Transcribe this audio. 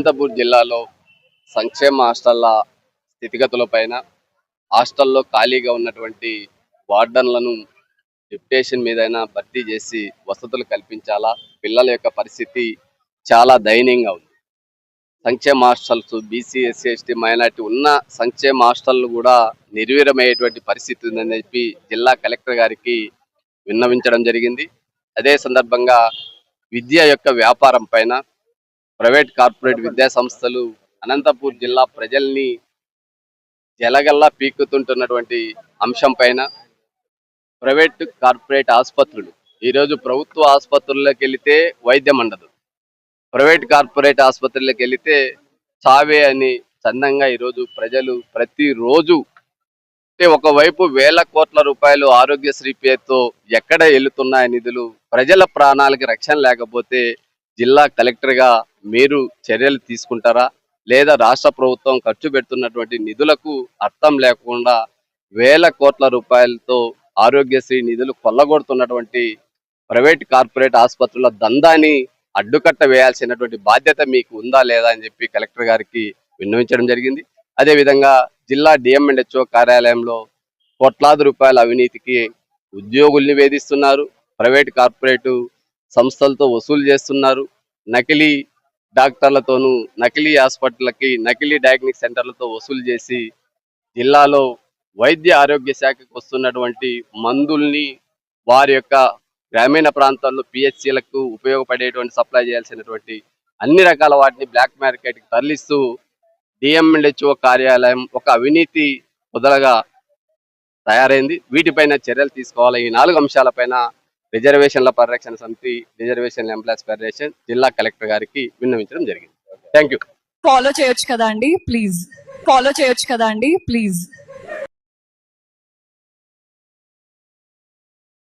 అనంతపూర్ జిల్లాలో సంక్షేమ హాస్టళ్ల స్థితిగతులపైన, హాస్టల్లో ఖాళీగా ఉన్నటువంటి వార్డన్లను డిప్యుటేషన్ మీదైనా భర్తీ చేసి వసతులు కల్పించాలా. పిల్లల యొక్క పరిస్థితి చాలా దయనీయంగా ఉంది. సంక్షేమ hostels BC, SC, ST, minority ఉన్న సంక్షేమ హాస్టళ్లు కూడా నిర్వీర్యమయ్యేటువంటి పరిస్థితి ఉందని చెప్పి జిల్లా కలెక్టర్ గారికి విన్నవించడం జరిగింది. అదే సందర్భంగా విద్య యొక్క వ్యాపారం పైన ప్రైవేట్ కార్పొరేట్ విద్యా సంస్థలు అనంతపూర్ జిల్లా ప్రజల్ని జలగల్లా పీక్కుతుంటున్నటువంటి అంశం పైన ప్రైవేట్ కార్పొరేట్ ఆసుపత్రులు ఈరోజు ప్రభుత్వ ఆసుపత్రుల్లోకి వెళితే వైద్యం ఉండదు, ప్రైవేట్ కార్పొరేట్ ఆసుపత్రులకు వెళితే చావే అని చందంగా ఈరోజు ప్రజలు ప్రతిరోజు ఒకవైపు వేల కోట్ల రూపాయలు ఆరోగ్యశ్రీ పేరుతో ఎక్కడ వెళ్తున్నాయి నిధులు, ప్రజల ప్రాణాలకి రక్షణ లేకపోతే జిల్లా కలెక్టర్గా మీరు చర్యలు తీసుకుంటారా, లేదా రాష్ట్ర ప్రభుత్వం ఖర్చు పెడుతున్నటువంటి నిధులకు అర్థం లేకుండా వేల కోట్ల రూపాయలతో ఆరోగ్యశ్రీ నిధులు కొల్లగొడుతున్నటువంటి ప్రైవేట్ కార్పొరేట్ ఆసుపత్రుల దందాన్ని అడ్డుకట్ట వేయాల్సినటువంటి బాధ్యత మీకు ఉందా లేదా అని చెప్పి కలెక్టర్ గారికి విన్నవించడం జరిగింది. అదేవిధంగా జిల్లా డిఎంఎండ్హెచ్ఓ కార్యాలయంలో కోట్లాది రూపాయల అవినీతికి ఉద్యోగుల్ని వేధిస్తున్నారు, ప్రైవేట్ కార్పొరేట్ సంస్థలతో వసూలు చేస్తున్నారు, నకిలీ డాక్టర్లతోనూ నకిలీ హాస్పిటళ్ళకి నకిలీ డయాగ్నిక్ సెంటర్లతో వసూలు చేసి జిల్లాలో వైద్య ఆరోగ్య శాఖకు వస్తున్నటువంటి మందుల్ని వారి యొక్క గ్రామీణ ప్రాంతాల్లో పిహెచ్సిలకు ఉపయోగపడేటువంటి సప్లై చేయాల్సినటువంటి అన్ని రకాల వాటిని బ్లాక్ మార్కెట్కి తరలిస్తూ డిఎంఎండ్హెచ్ఓ కార్యాలయం ఒక అవినీతి మొదలుగా తయారైంది. వీటిపైన చర్యలు తీసుకోవాలి. ఈ 4 అంశాలపైన రిజర్వేషన్ల పరిరక్షణ సమితి, రిజర్వేషన్ ఎంప్లాయీస్ ఫెడరేషన్ జిల్లా కలెక్టర్ గారికి విన్నవించడం జరిగింది. Thank you. ఫాలో చేయొచ్చు కదా అండి ప్లీజ్.